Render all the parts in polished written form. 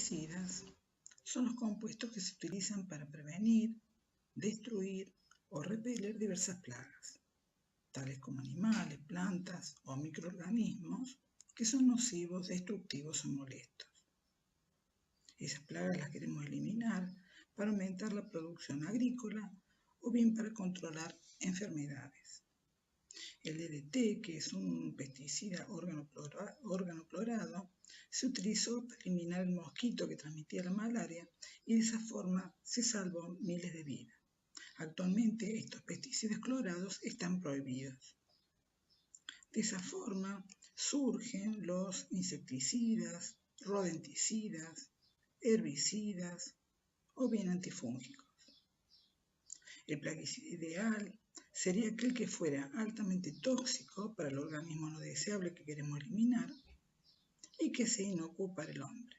pesticidas son los compuestos que se utilizan para prevenir, destruir o repeler diversas plagas, tales como animales, plantas o microorganismos que son nocivos, destructivos o molestos. Esas plagas las queremos eliminar para aumentar la producción agrícola o bien para controlar enfermedades. El DDT, que es un pesticida organoclorado, se utilizó para eliminar el mosquito que transmitía la malaria y de esa forma se salvó miles de vidas. Actualmente estos pesticidas clorados están prohibidos. De esa forma surgen los insecticidas, rodenticidas, herbicidas o bien antifúngicos. El plaguicida ideal sería aquel que fuera altamente tóxico para el organismo no deseable que queremos eliminar y que sea inocuo para el hombre.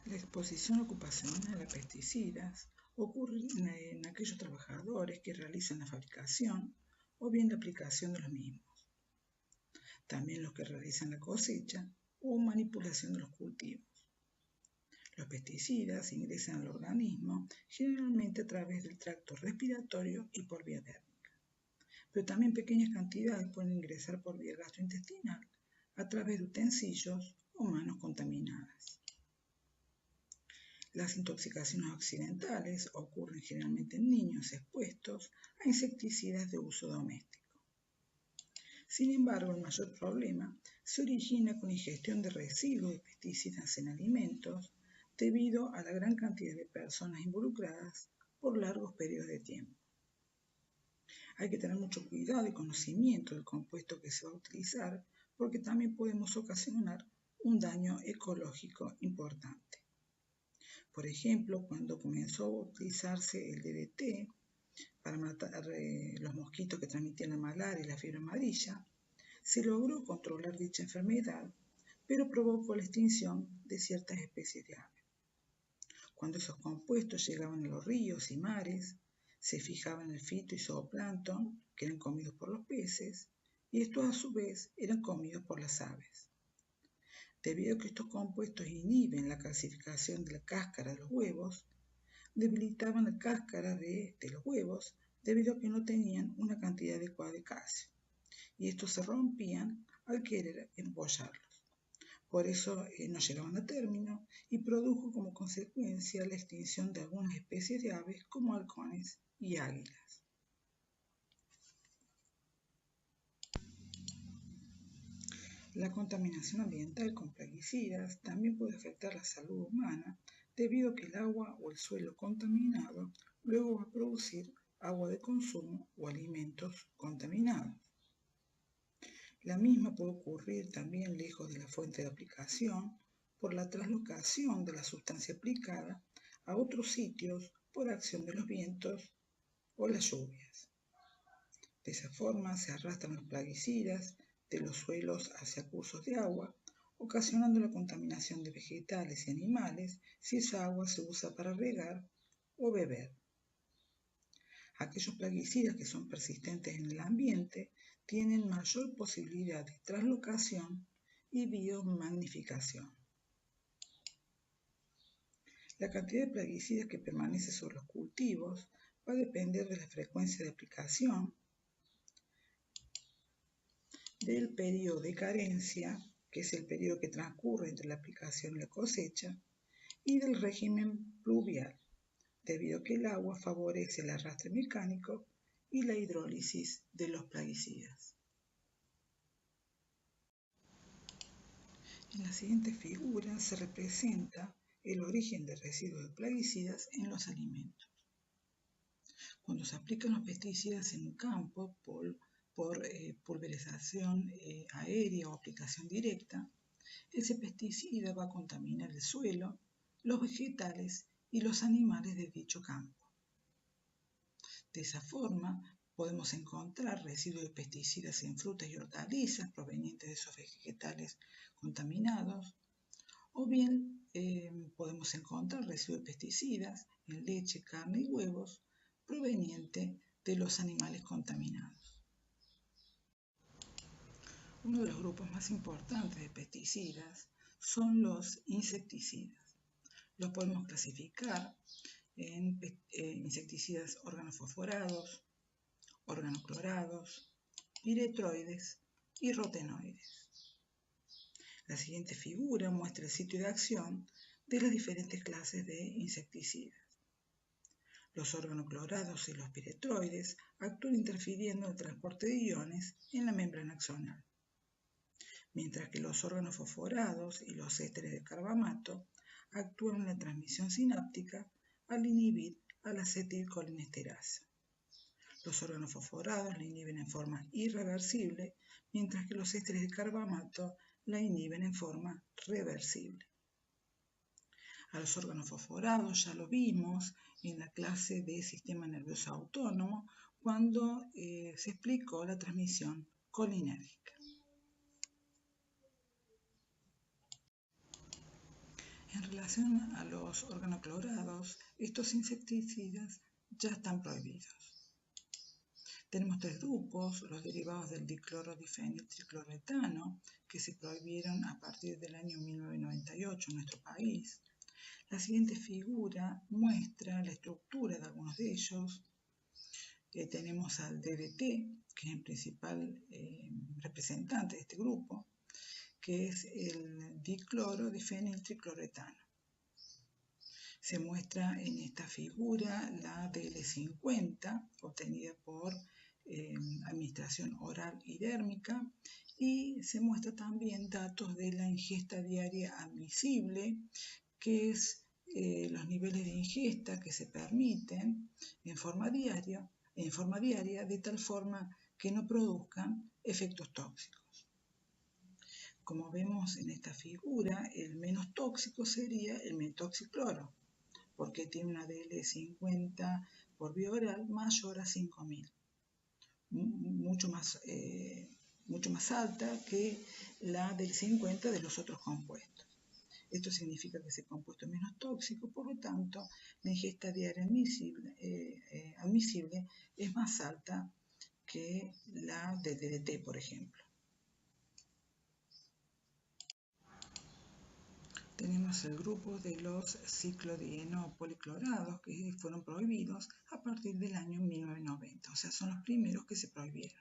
La exposición ocupacional a pesticidas ocurre en aquellos trabajadores que realizan la fabricación o bien la aplicación de los mismos. También los que realizan la cosecha o manipulación de los cultivos. Los pesticidas ingresan al organismo generalmente a través del tracto respiratorio y por vía térmica, pero también pequeñas cantidades pueden ingresar por vía gastrointestinal a través de utensilios o manos contaminadas. Las intoxicaciones accidentales ocurren generalmente en niños expuestos a insecticidas de uso doméstico. Sin embargo, el mayor problema se origina con ingestión de residuos de pesticidas en alimentos debido a la gran cantidad de personas involucradas por largos periodos de tiempo. Hay que tener mucho cuidado y conocimiento del compuesto que se va a utilizar porque también podemos ocasionar un daño ecológico importante. Por ejemplo, cuando comenzó a utilizarse el DDT para matar los mosquitos que transmitían la malaria y la fiebre amarilla, se logró controlar dicha enfermedad, pero provocó la extinción de ciertas especies de aves. Cuando esos compuestos llegaban a los ríos y mares, se fijaban en el fito y zooplancton, que eran comidos por los peces, y estos a su vez eran comidos por las aves. Debido a que estos compuestos inhiben la calcificación de la cáscara de los huevos, debilitaban la cáscara de los huevos debido a que no tenían una cantidad adecuada de calcio, y estos se rompían al querer empollarlos. Por eso no llegaban a término y produjo como consecuencia la extinción de algunas especies de aves como halcones y águilas. La contaminación ambiental con plaguicidas también puede afectar la salud humana debido a que el agua o el suelo contaminado luego va a producir agua de consumo o alimentos contaminados. La misma puede ocurrir también lejos de la fuente de aplicación por la traslocación de la sustancia aplicada a otros sitios por acción de los vientos o las lluvias. De esa forma se arrastran los plaguicidas de los suelos hacia cursos de agua, ocasionando la contaminación de vegetales y animales si esa agua se usa para regar o beber. Aquellos plaguicidas que son persistentes en el ambiente tienen mayor posibilidad de traslocación y biomagnificación. La cantidad de plaguicidas que permanece sobre los cultivos va a depender de la frecuencia de aplicación, del periodo de carencia, que es el periodo que transcurre entre la aplicación y la cosecha, y del régimen pluvial, debido a que el agua favorece el arrastre mecánico y la hidrólisis de los plaguicidas. En la siguiente figura se representa el origen de residuos de plaguicidas en los alimentos. Cuando se aplican los pesticidas en un campo por pulverización aérea o aplicación directa, ese pesticida va a contaminar el suelo, los vegetales y los animales de dicho campo. De esa forma, podemos encontrar residuos de pesticidas en frutas y hortalizas provenientes de esos vegetales contaminados, o bien podemos encontrar residuos de pesticidas en leche, carne y huevos provenientes de los animales contaminados. Uno de los grupos más importantes de pesticidas son los insecticidas. Los podemos clasificar en insecticidas organofosforados, organoclorados, piretroides y rotenoides. La siguiente figura muestra el sitio de acción de las diferentes clases de insecticidas. Los organoclorados y los piretroides actúan interfiriendo en el transporte de iones en la membrana axonal, mientras que los organofosforados y los ésteres de carbamato actúan en la transmisión sináptica al inhibir a la acetilcolinesterasa. Los organofosforados la inhiben en forma irreversible, mientras que los ésteres de carbamato la inhiben en forma reversible. A los organofosforados ya lo vimos en la clase de sistema nervioso autónomo cuando se explicó la transmisión colinérgica. En relación a los organoclorados, estos insecticidas ya están prohibidos. Tenemos tres grupos: los derivados del diclorodifeniltricloretano, que se prohibieron a partir del año 1998 en nuestro país. La siguiente figura muestra la estructura de algunos de ellos. Tenemos al DDT, que es el principal representante de este grupo, que es el diclorodifeniltricloretano. Se muestra en esta figura la DL50, obtenida por administración oral y dérmica, y se muestra también datos de la ingesta diaria admisible, que es los niveles de ingesta que se permiten en forma diaria, de tal forma que no produzcan efectos tóxicos. Como vemos en esta figura, el menos tóxico sería el metoxicloro, porque tiene una DL50 por vía oral mayor a 5000, mucho más alta que la del 50 de los otros compuestos. Esto significa que ese compuesto es menos tóxico, por lo tanto, la ingesta diaria admisible es más alta que la del DDT, por ejemplo. Tenemos el grupo de los ciclodienopoliclorados, que fueron prohibidos a partir del año 1990, o sea, son los primeros que se prohibieron.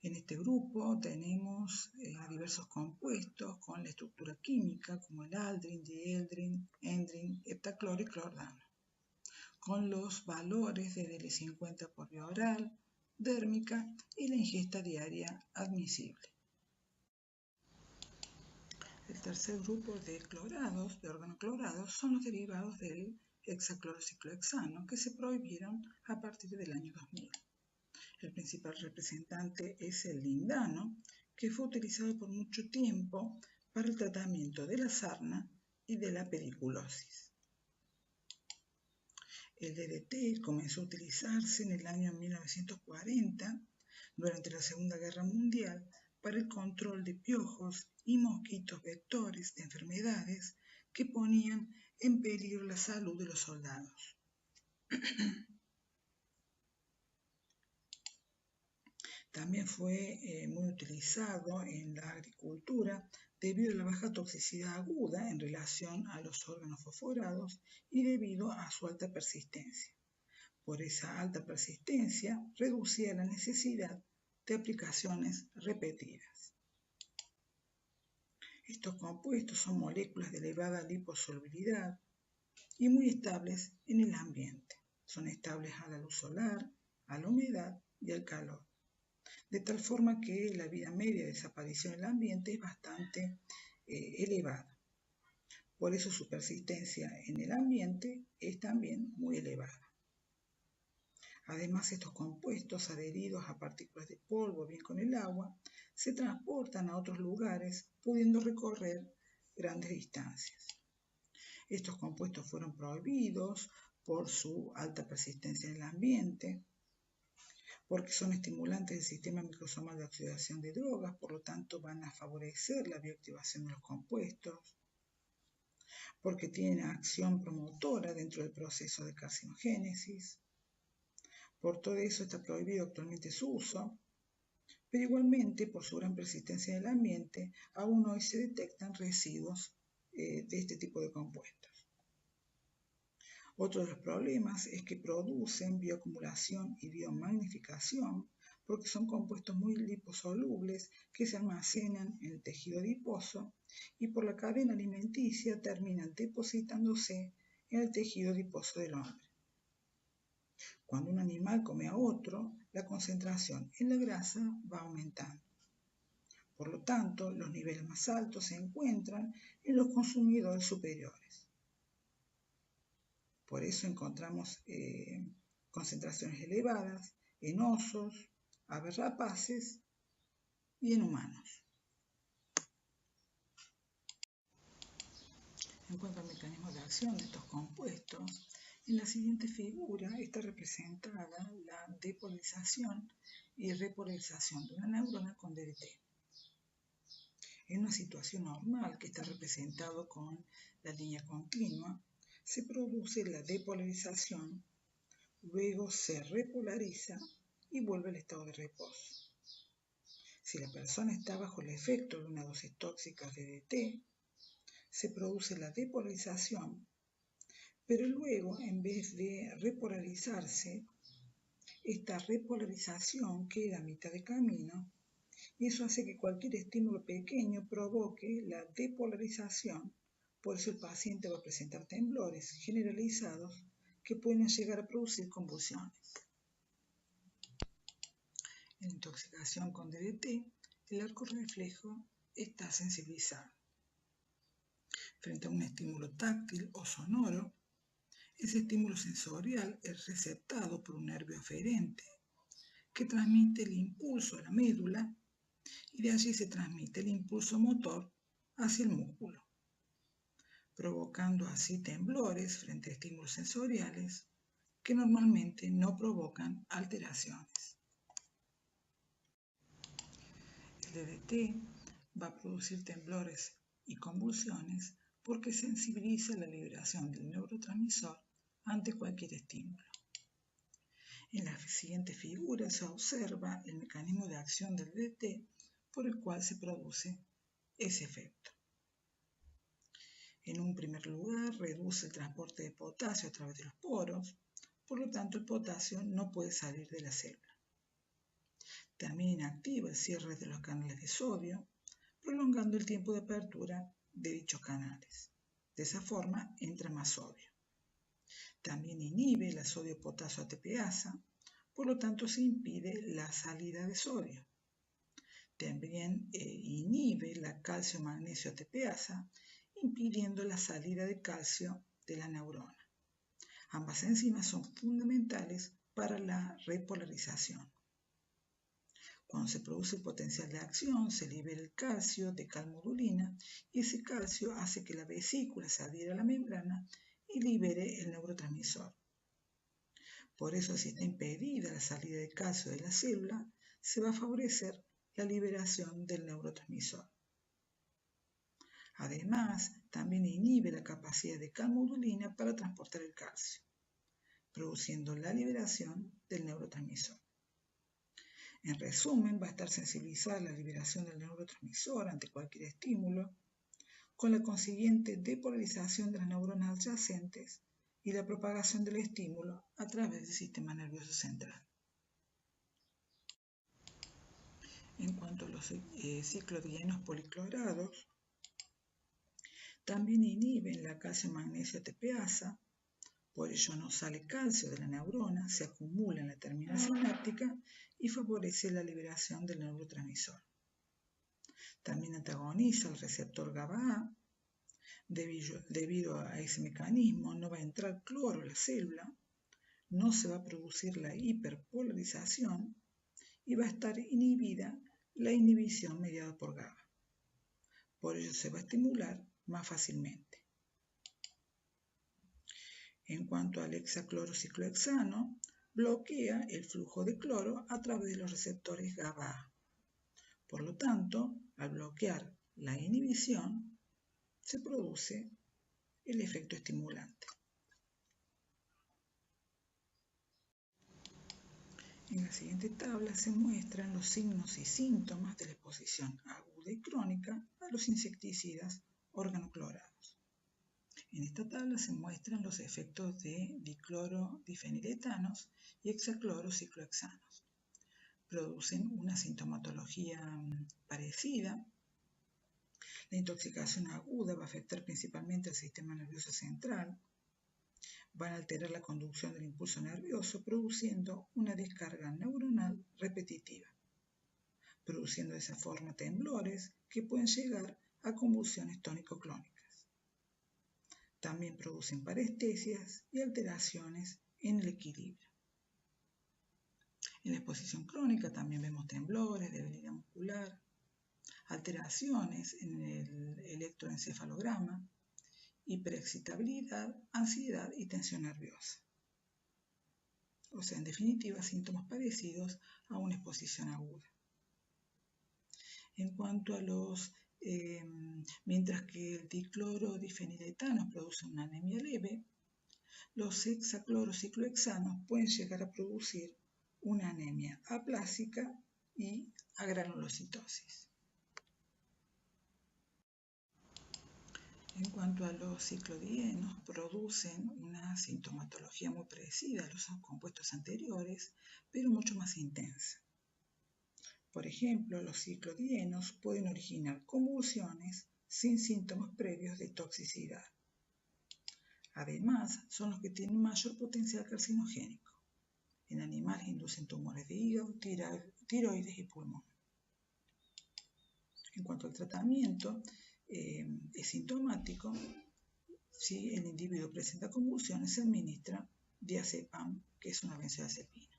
En este grupo tenemos a diversos compuestos con la estructura química como el aldrin, dieldrin, endrin, heptacloro y clordano, con los valores de DL50 por vía oral, dérmica y la ingesta diaria admisible. El tercer grupo de clorados, de organoclorados, son los derivados del hexaclorociclohexano, que se prohibieron a partir del año 2000. El principal representante es el lindano, que fue utilizado por mucho tiempo para el tratamiento de la sarna y de la pediculosis. El DDT comenzó a utilizarse en el año 1940, durante la Segunda Guerra Mundial, para el control de piojos y mosquitos vectores de enfermedades que ponían en peligro la salud de los soldados. También fue muy utilizado en la agricultura debido a la baja toxicidad aguda en relación a los órganos fosforados y debido a su alta persistencia. Por esa alta persistencia reducía la necesidad de aplicaciones repetidas. Estos compuestos son moléculas de elevada liposolubilidad y muy estables en el ambiente. Son estables a la luz solar, a la humedad y al calor, de tal forma que la vida media de desaparición en el ambiente es bastante elevada. Por eso su persistencia en el ambiente es también muy elevada. Además, estos compuestos adheridos a partículas de polvo, bien con el agua, se transportan a otros lugares, pudiendo recorrer grandes distancias. Estos compuestos fueron prohibidos por su alta persistencia en el ambiente, porque son estimulantes del sistema microsomal de oxidación de drogas, por lo tanto van a favorecer la bioactivación de los compuestos, porque tienen acción promotora dentro del proceso de carcinogénesis. Por todo eso está prohibido actualmente su uso, pero igualmente, por su gran persistencia en el ambiente, aún hoy se detectan residuos de este tipo de compuestos. Otro de los problemas es que producen bioacumulación y biomagnificación porque son compuestos muy liposolubles que se almacenan en el tejido adiposo y por la cadena alimenticia terminan depositándose en el tejido adiposo del hombre. Cuando un animal come a otro, la concentración en la grasa va aumentando. Por lo tanto, los niveles más altos se encuentran en los consumidores superiores. Por eso encontramos concentraciones elevadas en osos, aves rapaces y en humanos. En cuanto al mecanismo de acción de estos compuestos, en la siguiente figura está representada la depolarización y repolarización de una neurona con DDT. En una situación normal, que está representado con la línea continua, se produce la depolarización, luego se repolariza y vuelve al estado de reposo. Si la persona está bajo el efecto de una dosis tóxica de DDT, se produce la depolarización, pero luego, en vez de repolarizarse, esta repolarización queda a mitad de camino y eso hace que cualquier estímulo pequeño provoque la depolarización. Por eso el paciente va a presentar temblores generalizados que pueden llegar a producir convulsiones. En intoxicación con DDT, el arco reflejo está sensibilizado. Frente a un estímulo táctil o sonoro, ese estímulo sensorial es receptado por un nervio aferente que transmite el impulso a la médula y de allí se transmite el impulso motor hacia el músculo, provocando así temblores frente a estímulos sensoriales que normalmente no provocan alteraciones. El DDT va a producir temblores y convulsiones porque sensibiliza la liberación del neurotransmisor ante cualquier estímulo. En la siguiente figura se observa el mecanismo de acción del DDT por el cual se produce ese efecto. En un primer lugar, reduce el transporte de potasio a través de los poros, por lo tanto el potasio no puede salir de la célula. También inactiva el cierre de los canales de sodio, prolongando el tiempo de apertura de dichos canales. De esa forma entra más sodio. También inhibe la sodio-potasio ATPasa, por lo tanto se impide la salida de sodio. También inhibe la calcio-magnesio ATPasa, impidiendo la salida de calcio de la neurona. Ambas enzimas son fundamentales para la repolarización. Cuando se produce el potencial de acción, se libera el calcio de calmodulina y ese calcio hace que la vesícula se adhiera a la membrana y libere el neurotransmisor. Por eso, si está impedida la salida de calcio de la célula, se va a favorecer la liberación del neurotransmisor. Además, también inhibe la capacidad de calmodulina para transportar el calcio, produciendo la liberación del neurotransmisor. En resumen, va a estar sensibilizada la liberación del neurotransmisor ante cualquier estímulo, con la consiguiente depolarización de las neuronas adyacentes y la propagación del estímulo a través del sistema nervioso central. En cuanto a los ciclodienos policlorados, también inhiben la calcio-magnesio ATPasa, por ello no sale calcio de la neurona, se acumula en la terminal sináptica y favorece la liberación del neurotransmisor. También antagoniza el receptor GABA-A. Debido a ese mecanismo no va a entrar cloro a la célula, no se va a producir la hiperpolarización y va a estar inhibida la inhibición mediada por GABA. Por ello se va a estimular más fácilmente. En cuanto al hexaclorociclohexano, bloquea el flujo de cloro a través de los receptores GABA-A. Por lo tanto, al bloquear la inhibición, se produce el efecto estimulante. En la siguiente tabla se muestran los signos y síntomas de la exposición aguda y crónica a los insecticidas organoclorados. En esta tabla se muestran los efectos de diclorodifeniletanos y hexaclorociclohexanos. Producen una sintomatología parecida. La intoxicación aguda va a afectar principalmente al sistema nervioso central. Van a alterar la conducción del impulso nervioso, produciendo una descarga neuronal repetitiva, produciendo de esa forma temblores que pueden llegar a convulsiones tónico-clónicas. También producen parestesias y alteraciones en el equilibrio. En la exposición crónica también vemos temblores, debilidad muscular, alteraciones en el electroencefalograma, hiperexcitabilidad, ansiedad y tensión nerviosa. O sea, en definitiva, síntomas parecidos a una exposición aguda. En cuanto a mientras que el diclorodifeniletano produce una anemia leve, los hexaclorociclohexanos pueden llegar a producir una anemia aplásica y agranulocitosis. En cuanto a los ciclodienos, producen una sintomatología muy parecida a los compuestos anteriores, pero mucho más intensa. Por ejemplo, los ciclodienos pueden originar convulsiones sin síntomas previos de toxicidad. Además, son los que tienen mayor potencial carcinogénico. En animales inducen tumores de hígado, tiroides y pulmón. En cuanto al tratamiento, es sintomático. Si el individuo presenta convulsiones, se administra diazepam, que es una benzodiazepina.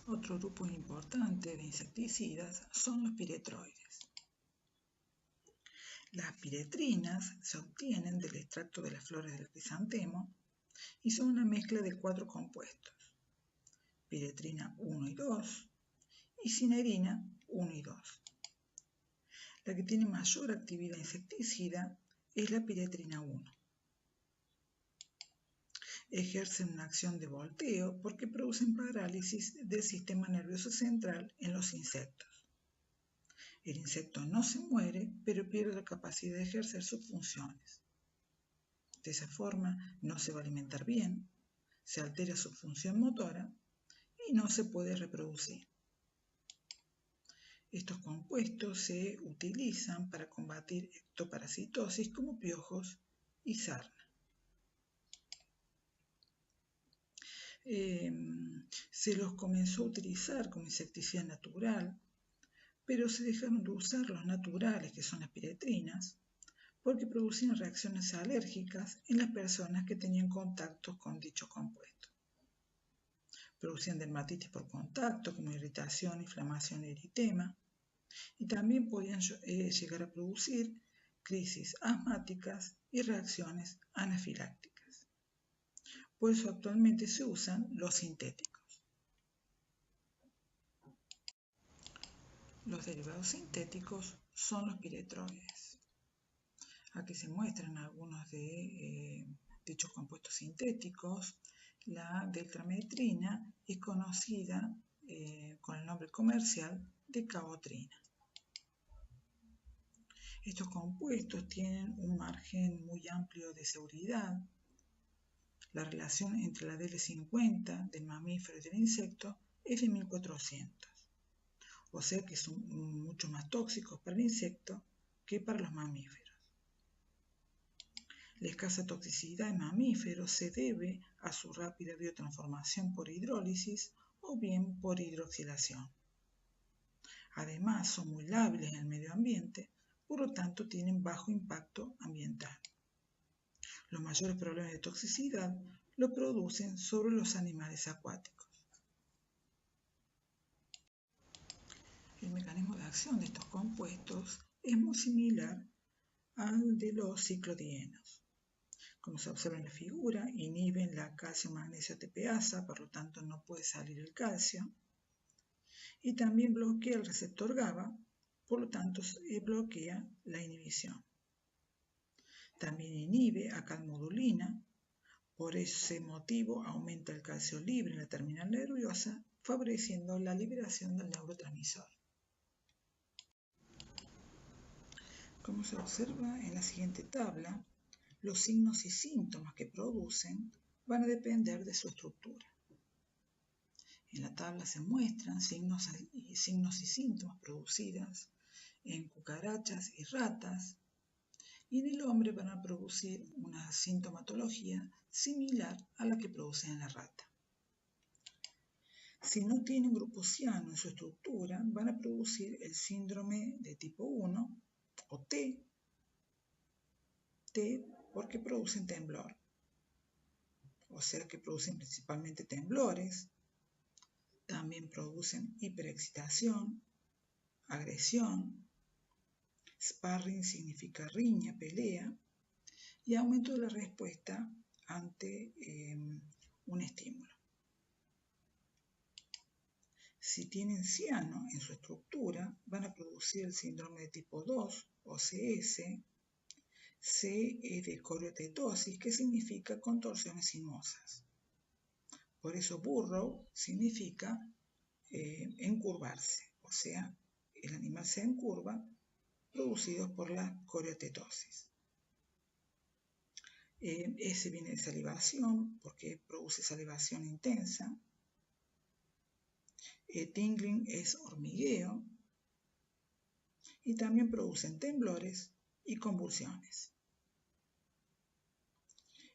Otro grupo importante de insecticidas son los piretroides. Las piretrinas se obtienen del extracto de las flores del crisantemo y son una mezcla de 4 compuestos: piretrina 1 y 2 y cinerina 1 y 2. La que tiene mayor actividad insecticida es la piretrina 1. Ejercen una acción de volteo porque producen parálisis del sistema nervioso central en los insectos. El insecto no se muere, pero pierde la capacidad de ejercer sus funciones. De esa forma no se va a alimentar bien, se altera su función motora y no se puede reproducir. Estos compuestos se utilizan para combatir ectoparasitosis como piojos y sarna. Se los comenzó a utilizar como insecticida natural, pero se dejaron de usar los naturales, que son las piretrinas, porque producían reacciones alérgicas en las personas que tenían contactos con dicho compuesto. Producían dermatitis por contacto, como irritación, inflamación y eritema, y también podían llegar a producir crisis asmáticas y reacciones anafilácticas. Por eso actualmente se usan los sintéticos. Los derivados sintéticos son los piretroides. Aquí se muestran algunos de dichos compuestos sintéticos. La deltametrina es conocida con el nombre comercial de cabotrina. Estos compuestos tienen un margen muy amplio de seguridad. La relación entre la DL50 del mamífero y del insecto es de 1400. O sea que son mucho más tóxicos para el insecto que para los mamíferos. La escasa toxicidad en mamíferos se debe a su rápida biotransformación por hidrólisis o bien por hidroxilación. Además, son muy lábiles en el medio ambiente, por lo tanto tienen bajo impacto ambiental. Los mayores problemas de toxicidad lo producen sobre los animales acuáticos. El mecanismo de acción de estos compuestos es muy similar al de los ciclodienos. Como se observa en la figura, inhiben la calcio-magnesio ATPasa, por lo tanto no puede salir el calcio. Y también bloquea el receptor GABA, por lo tanto bloquea la inhibición. También inhibe a calmodulina, Por ese motivo aumenta el calcio libre en la terminal nerviosa, favoreciendo la liberación del neurotransmisor. Como se observa en la siguiente tabla, los signos y síntomas que producen van a depender de su estructura. En la tabla se muestran signos y síntomas producidos en cucarachas y ratas, y en el hombre van a producir una sintomatología similar a la que produce en la rata. Si no tienen grupo ciano en su estructura, van a producir el síndrome de tipo 1 o T porque producen temblor, o sea que producen principalmente temblores. También producen hiperexcitación, agresión, sparring significa riña, pelea, y aumento de la respuesta ante un estímulo. Si tienen ciano en su estructura, van a producir el síndrome de tipo 2 o CS. C es de coriotetosis, que significa contorsiones sinuosas. Por eso burrow significa encurvarse, o sea, el animal se encurva, producido por la coriotetosis. S viene de salivación, porque produce salivación intensa. Tingling es hormigueo, y también producen temblores y convulsiones.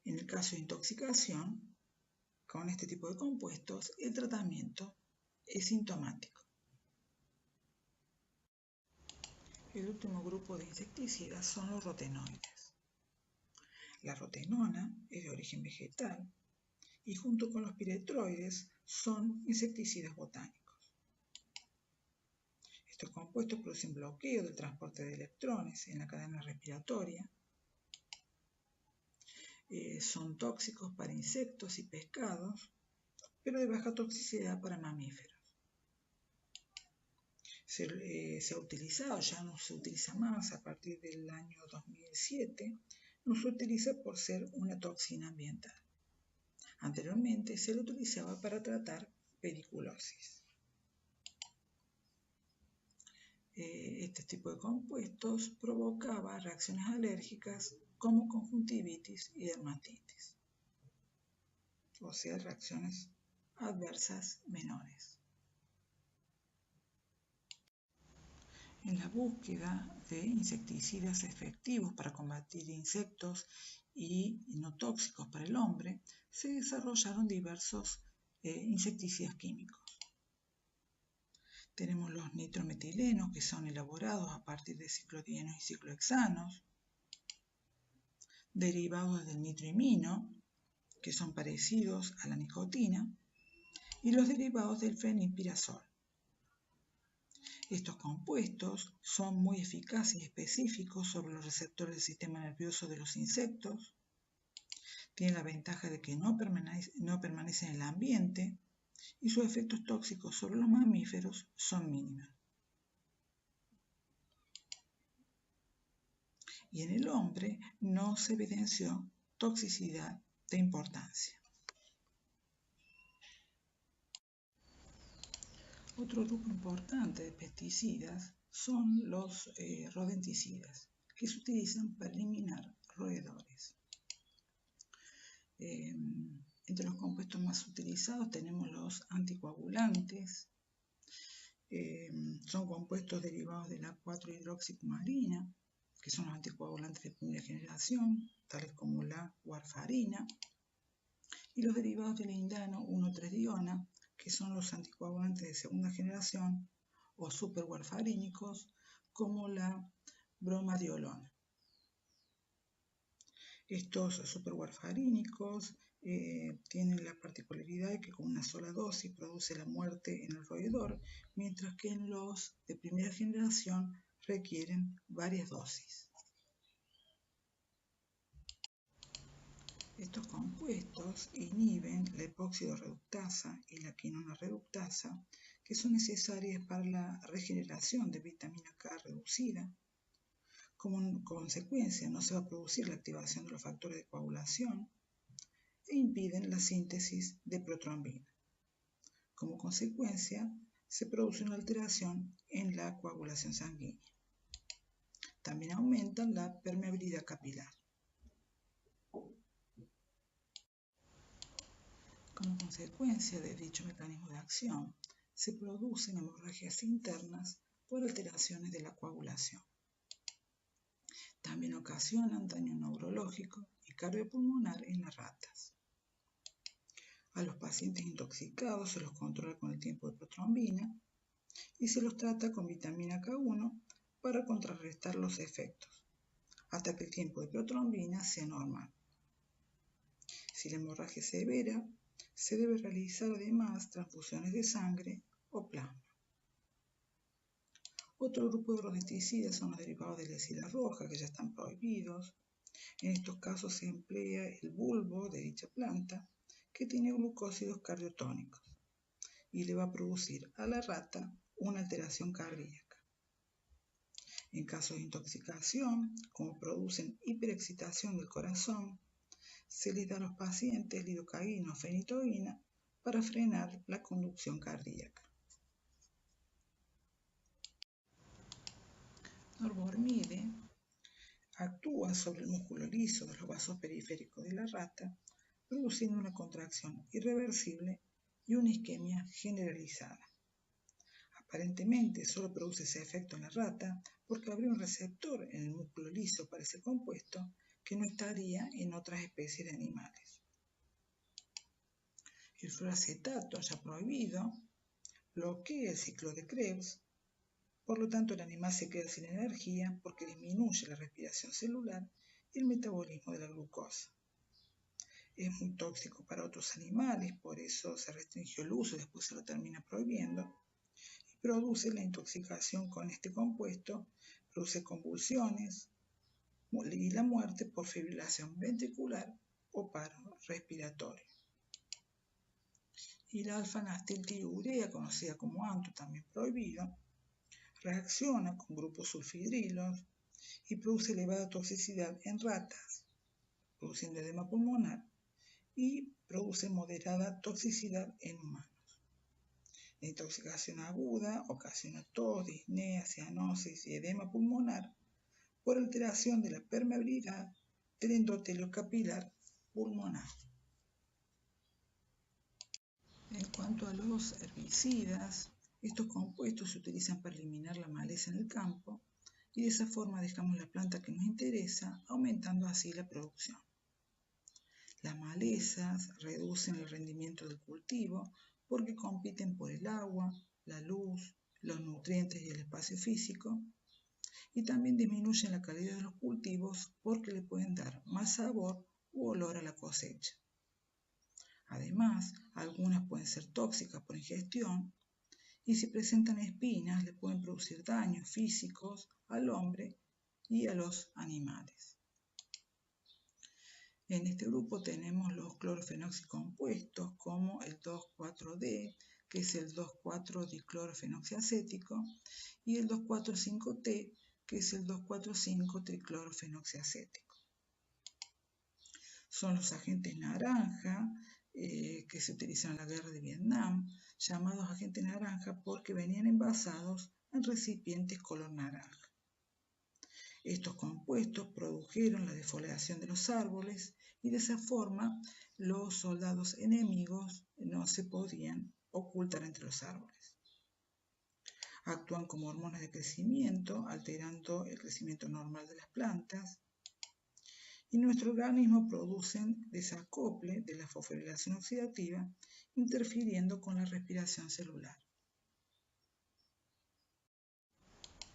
En el caso de intoxicación, con este tipo de compuestos, el tratamiento es sintomático. El último grupo de insecticidas son los rotenoides. La rotenona es de origen vegetal y junto con los piretroides son insecticidas botánicos. Estos compuestos producen bloqueo del transporte de electrones en la cadena respiratoria. Son tóxicos para insectos y pescados, pero de baja toxicidad para mamíferos. Se ha utilizado, ya no se utiliza más a partir del año 2007, no se utiliza por ser una toxina ambiental. Anteriormente se lo utilizaba para tratar pediculosis. Este tipo de compuestos provocaba reacciones alérgicas como conjuntivitis y dermatitis, o sea, reacciones adversas menores. En la búsqueda de insecticidas efectivos para combatir insectos y no tóxicos para el hombre, se desarrollaron diversos insecticidas químicos. Tenemos los nitrometilenos, que son elaborados a partir de ciclodienos y ciclohexanos, derivados del nitroimino, que son parecidos a la nicotina, y los derivados del fenilpirazol. Estos compuestos son muy eficaces y específicos sobre los receptores del sistema nervioso de los insectos. Tienen la ventaja de que no permanecen en el ambiente y sus efectos tóxicos sobre los mamíferos son mínimos. Y en el hombre no se evidenció toxicidad de importancia. Otro grupo importante de pesticidas son los rodenticidas, que se utilizan para eliminar roedores. Entre los compuestos más utilizados tenemos los anticoagulantes. Son compuestos derivados de la 4-hidroxicumarina, que son los anticoagulantes de primera generación, tales como la warfarina, y los derivados del lindano 1,3-diona, que son los anticoagulantes de segunda generación o superwarfarínicos, como la bromadiolona. Estos superwarfarínicos tienen la particularidad de que con una sola dosis produce la muerte en el roedor, mientras que en los de primera generación requieren varias dosis. Estos compuestos inhiben la epóxido reductasa y la quinona reductasa, que son necesarias para la regeneración de vitamina K reducida. Como consecuencia, no se va a producir la activación de los factores de coagulación. e impiden la síntesis de protrombina. Como consecuencia, se produce una alteración en la coagulación sanguínea. También aumentan la permeabilidad capilar. Como consecuencia de dicho mecanismo de acción, se producen hemorragias internas por alteraciones de la coagulación. También ocasionan daño neurológico y cardiopulmonar en las ratas. A los pacientes intoxicados se los controla con el tiempo de protrombina y se los trata con vitamina K1 para contrarrestar los efectos, hasta que el tiempo de protrombina sea normal. Si la hemorragia es severa, se debe realizar además transfusiones de sangre o plasma. Otro grupo de rodenticidas son los derivados de la escila roja, que ya están prohibidos. En estos casos se emplea el bulbo de dicha planta, que tiene glucósidos cardiotónicos, y le va a producir a la rata una alteración cardíaca. En casos de intoxicación, como producen hiperexcitación del corazón, se les da a los pacientes lidocaína o fenitoína para frenar la conducción cardíaca. Norbormide actúa sobre el músculo liso de los vasos periféricos de la rata, produciendo una contracción irreversible y una isquemia generalizada. Aparentemente solo produce ese efecto en la rata porque habría un receptor en el músculo liso para ese compuesto que no estaría en otras especies de animales. El fluoracetato, ya prohibido, bloquea el ciclo de Krebs. Por lo tanto, el animal se queda sin energía porque disminuye la respiración celular y el metabolismo de la glucosa. Es muy tóxico para otros animales, por eso se restringió el uso y después se lo termina prohibiendo. Y produce la intoxicación con este compuesto, produce convulsiones y la muerte por fibrilación ventricular o paro respiratorio. Y la alfa-acetiltiurea, conocida como ANTU, también prohibido, reacciona con grupos sulfhidrilos y produce elevada toxicidad en ratas, produciendo edema pulmonar, y produce moderada toxicidad en humanos. La intoxicación aguda ocasiona tos, disnea, cianosis y edema pulmonar por alteración de la permeabilidad del endotelio capilar pulmonar. En cuanto a los herbicidas, estos compuestos se utilizan para eliminar la maleza en el campo y de esa forma dejamos la planta que nos interesa, aumentando así la producción. Las malezas reducen el rendimiento del cultivo porque compiten por el agua, la luz, los nutrientes y el espacio físico, y también disminuyen la calidad de los cultivos porque le pueden dar más sabor u olor a la cosecha. Además, algunas pueden ser tóxicas por ingestión y si presentan espinas le pueden producir daños físicos al hombre y a los animales. En este grupo tenemos los clorofenoxicompuestos como el 2,4-D, que es el 2,4-diclorofenoxiacético, y el 2,4,5-T, que es el 2,4,5-triclorofenoxiacético. Son los agentes naranja que se utilizan en la guerra de Vietnam, llamados agentes naranja porque venían envasados en recipientes color naranja. Estos compuestos produjeron la defoliación de los árboles y de esa forma los soldados enemigos no se podían ocultar entre los árboles. Actúan como hormonas de crecimiento, alterando el crecimiento normal de las plantas, y nuestro organismo produce desacople de la fosforilación oxidativa, interfiriendo con la respiración celular.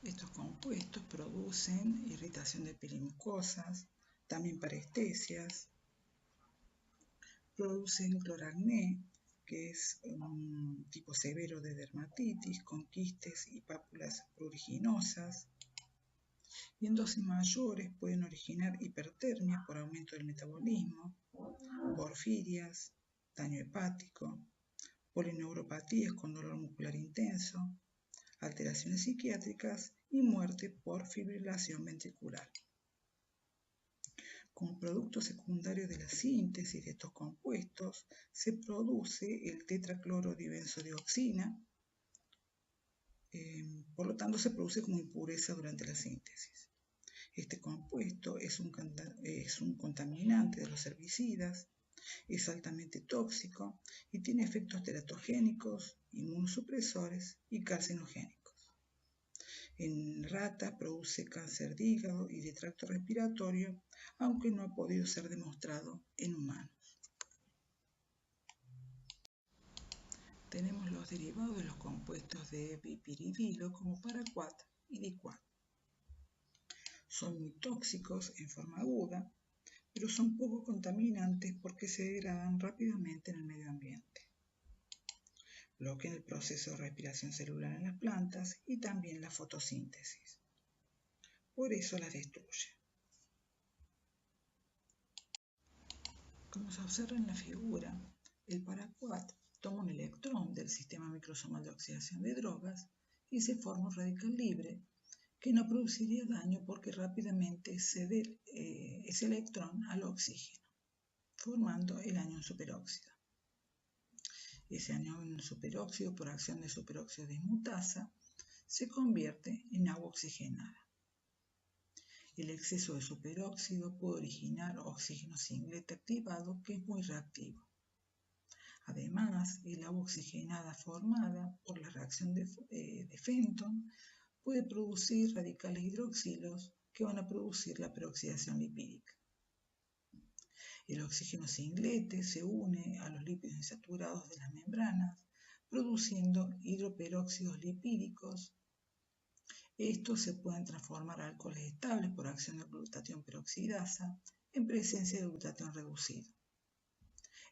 Estos compuestos producen irritación de piel y mucosas, también parestesias, producen cloracné, que es un tipo severo de dermatitis con quistes y pápulas pruriginosas, y en dosis mayores pueden originar hipertermia por aumento del metabolismo, porfirias, daño hepático, polineuropatías con dolor muscular intenso, alteraciones psiquiátricas y muerte por fibrilación ventricular. Como producto secundario de la síntesis de estos compuestos, se produce el tetraclorodibenzodioxina, por lo tanto se produce como impureza durante la síntesis. Este compuesto es un contaminante de los herbicidas, es altamente tóxico y tiene efectos teratogénicos, inmunosupresores y carcinogénicos. En ratas produce cáncer de hígado y de tracto respiratorio, aunque no ha podido ser demostrado en humanos. Tenemos los derivados de los compuestos de bipiridilo como paraquat y diquat. Son muy tóxicos en forma aguda, pero son poco contaminantes porque se degradan rápidamente en el medio ambiente. Bloquean el proceso de respiración celular en las plantas y también la fotosíntesis. Por eso las destruye. Como se observa en la figura, el paraquat toma un electrón del sistema microsomal de oxidación de drogas y se forma un radical libre que no produciría daño porque rápidamente cede ese electrón al oxígeno, formando el anión superóxido. Ese anión superóxido, por acción de superóxido dismutasa, se convierte en agua oxigenada. El exceso de superóxido puede originar oxígeno singlete activado, que es muy reactivo. Además, el agua oxigenada formada por la reacción de Fenton puede producir radicales hidroxilos que van a producir la peroxidación lipídica. El oxígeno singlete se une a los lípidos insaturados de las membranas, produciendo hidroperóxidos lipídicos. Estos se pueden transformar a alcoholes estables por acción de glutatión peroxidasa en presencia de glutatión reducido,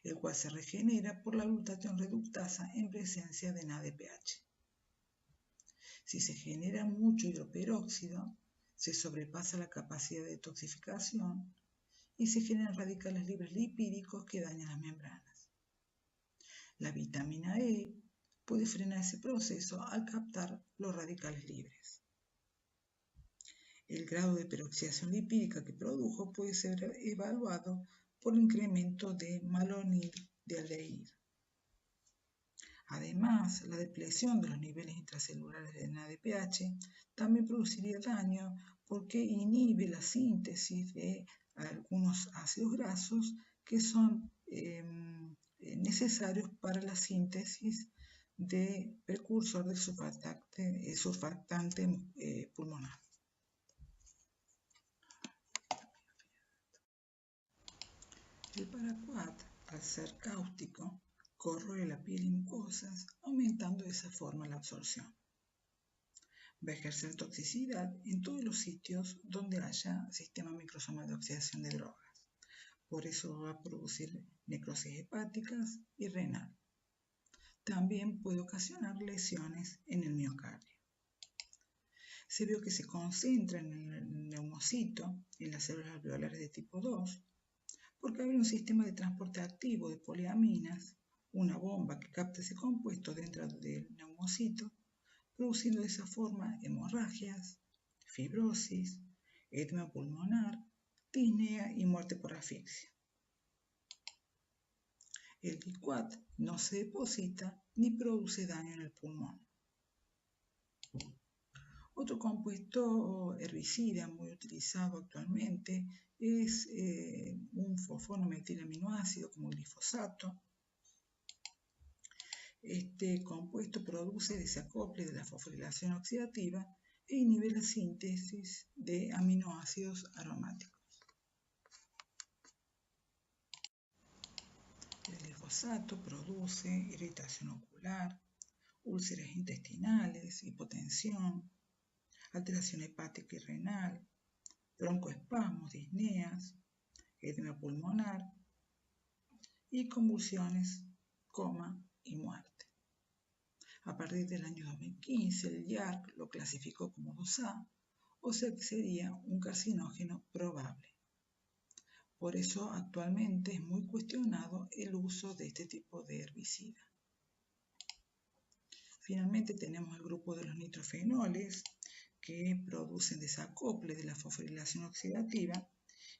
el cual se regenera por la glutatión reductasa en presencia de NADPH. Si se genera mucho hidroperóxido, se sobrepasa la capacidad de detoxificación y se generan radicales libres lipídicos que dañan las membranas. La vitamina E puede frenar ese proceso al captar los radicales libres. El grado de peroxidación lipídica que produjo puede ser evaluado por el incremento de malonilaldehído. Además, la depresión de los niveles intracelulares de NADPH también produciría daño porque inhibe la síntesis de algunos ácidos grasos que son necesarios para la síntesis de precursor del surfactante pulmonar. El paraquat, al ser cáustico, corroe la piel y mucosas, aumentando de esa forma la absorción. Va a ejercer toxicidad en todos los sitios donde haya sistema microsomal de oxidación de drogas. Por eso va a producir necrosis hepáticas y renal. También puede ocasionar lesiones en el miocardio. Se vio que se concentra en el neumocito, en las células alveolares de tipo 2, porque hay un sistema de transporte activo de poliaminas, una bomba que capta ese compuesto dentro del neumocito, produciendo de esa forma hemorragias, fibrosis, edema pulmonar, disnea y muerte por asfixia. El diquat no se deposita ni produce daño en el pulmón. Otro compuesto herbicida muy utilizado actualmente es un fosfonometil-aminoácido como el glifosato. Este compuesto produce desacople de la fosforilación oxidativa e inhibe la síntesis de aminoácidos aromáticos. El glifosato produce irritación ocular, úlceras intestinales, hipotensión, alteración hepática y renal, broncoespasmos, disneas, edema pulmonar y convulsiones, coma y muerte. A partir del año 2015, el IARC lo clasificó como 2A, o sea que sería un carcinógeno probable. Por eso actualmente es muy cuestionado el uso de este tipo de herbicida. Finalmente tenemos el grupo de los nitrofenoles que producen desacople de la fosforilación oxidativa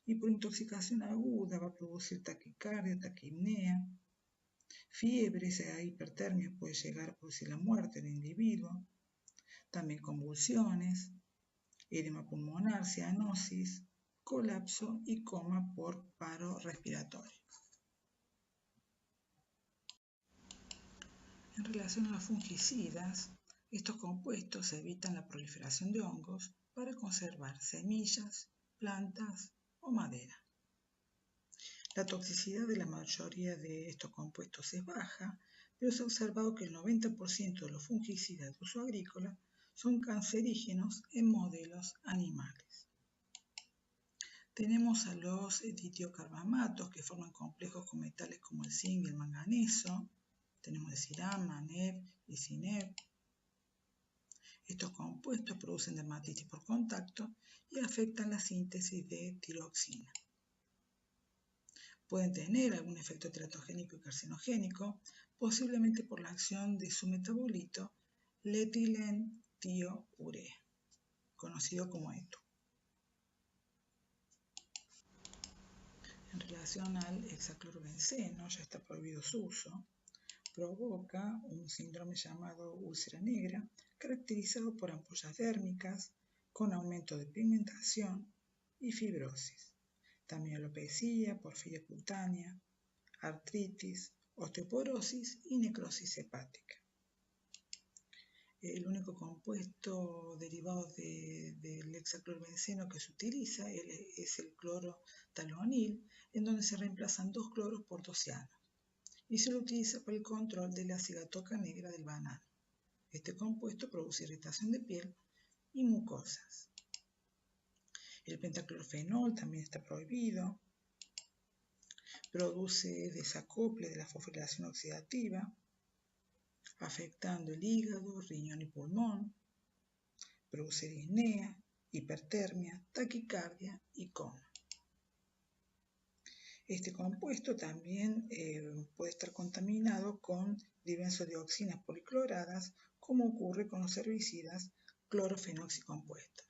y por intoxicación aguda va a producir taquicardia, taquipnea, fiebre, esa hipertermia puede llegar a producir la muerte del individuo, también convulsiones, edema pulmonar, cianosis, colapso y coma por paro respiratorio. En relación a los fungicidas, estos compuestos evitan la proliferación de hongos para conservar semillas, plantas o madera. La toxicidad de la mayoría de estos compuestos es baja, pero se ha observado que el 90% de los fungicidas de uso agrícola son cancerígenos en modelos animales. Tenemos a los ditiocarbamatos que forman complejos con metales como el zinc y el manganeso. Tenemos el CIRAM, MANEB y CINEB. Estos compuestos producen dermatitis por contacto y afectan la síntesis de tiroxina. Pueden tener algún efecto teratogénico y carcinogénico, posiblemente por la acción de su metabolito letilentiourea, conocido como ETU. En relación al hexaclorobenceno, ya está prohibido su uso, provoca un síndrome llamado úlcera negra, caracterizado por ampollas dérmicas, con aumento de pigmentación y fibrosis. También alopecia, porfiria cutánea, artritis, osteoporosis y necrosis hepática. El único compuesto derivado del hexaclorobenceno que se utiliza es el clorotalonil, en donde se reemplazan 2 cloros por 2 cianos, y se lo utiliza para el control de la cigatoca negra del banano. Este compuesto produce irritación de piel y mucosas. El pentaclorfenol también está prohibido. Produce desacople de la fosforilación oxidativa, afectando el hígado, riñón y pulmón. Produce disnea, hipertermia, taquicardia y coma. Este compuesto también puede estar contaminado con dibenzodioxinas policloradas, como ocurre con los herbicidas clorofenoxicompuestos.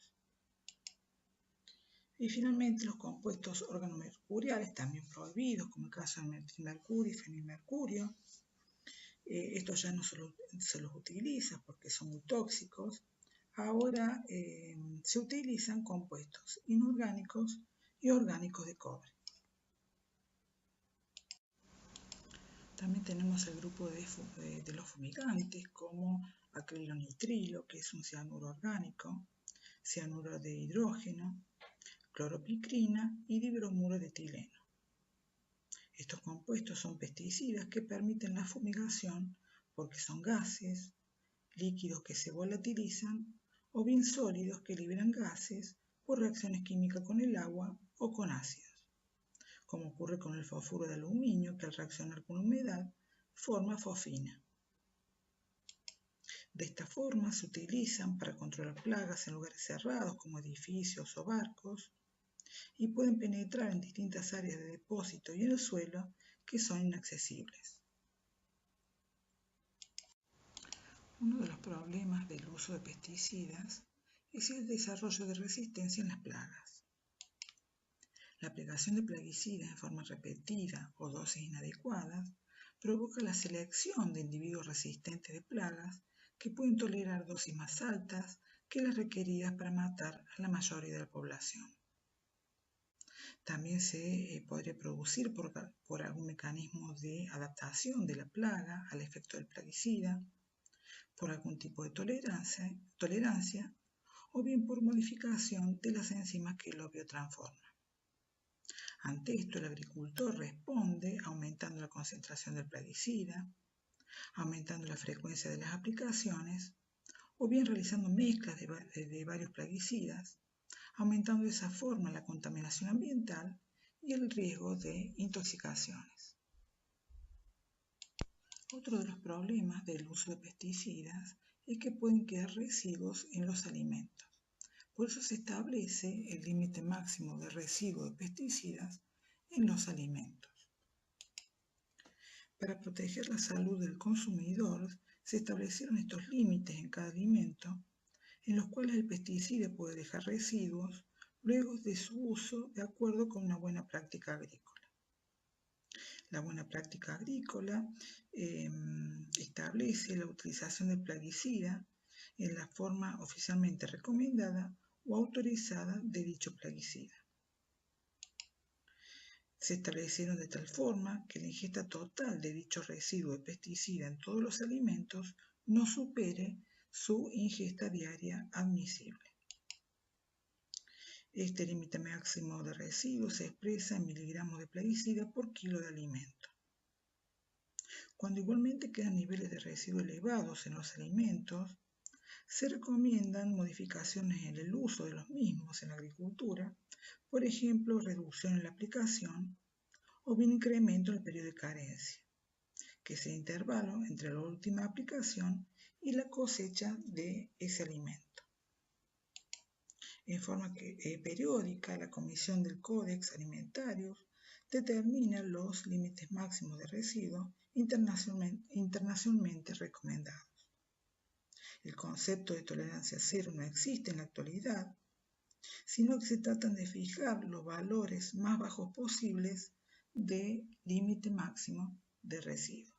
Y finalmente los compuestos organomercuriales, también prohibidos, como el caso del metilmercurio y fenilmercurio. Estos ya no se los utiliza porque son muy tóxicos. Ahora se utilizan compuestos inorgánicos y orgánicos de cobre. También tenemos el grupo de los fumigantes, como acrilonitrilo, que es un cianuro orgánico, cianuro de hidrógeno, cloropicrina y dibromuro de etileno. Estos compuestos son pesticidas que permiten la fumigación porque son gases, líquidos que se volatilizan o bien sólidos que liberan gases por reacciones químicas con el agua o con ácidos, como ocurre con el fosfuro de aluminio, que al reaccionar con humedad forma fosfina. De esta forma se utilizan para controlar plagas en lugares cerrados como edificios o barcos y pueden penetrar en distintas áreas de depósito y en el suelo que son inaccesibles. Uno de los problemas del uso de pesticidas es el desarrollo de resistencia en las plagas. La aplicación de plaguicidas en forma repetida o dosis inadecuadas provoca la selección de individuos resistentes de plagas que pueden tolerar dosis más altas que las requeridas para matar a la mayoría de la población. También se podría producir por algún mecanismo de adaptación de la plaga al efecto del plaguicida, por algún tipo de tolerancia o bien por modificación de las enzimas que lo biotransforman. Ante esto, el agricultor responde aumentando la concentración del plaguicida, aumentando la frecuencia de las aplicaciones o bien realizando mezclas de varios plaguicidas, aumentando de esa forma la contaminación ambiental y el riesgo de intoxicaciones. Otro de los problemas del uso de pesticidas es que pueden quedar residuos en los alimentos. Por eso se establece el límite máximo de residuos de pesticidas en los alimentos. Para proteger la salud del consumidor, se establecieron estos límites en cada alimento, en los cuales el pesticida puede dejar residuos luego de su uso de acuerdo con una buena práctica agrícola. La buena práctica agrícola establece la utilización de plaguicida en la forma oficialmente recomendada o autorizada de dicho plaguicida. Se establecieron de tal forma que la ingesta total de dicho residuo de pesticida en todos los alimentos no supere su ingesta diaria admisible. Este límite máximo de residuos se expresa en miligramos de plaguicida por kilo de alimento. Cuando igualmente quedan niveles de residuos elevados en los alimentos, se recomiendan modificaciones en el uso de los mismos en la agricultura, por ejemplo, reducción en la aplicación o bien incremento en el periodo de carencia, que es el intervalo entre la última aplicación y la cosecha de ese alimento. En forma periódica, la Comisión del Códex Alimentarios determina los límites máximos de residuos internacionalmente recomendados. El concepto de tolerancia cero no existe en la actualidad, sino que se tratan de fijar los valores más bajos posibles de límite máximo de residuos.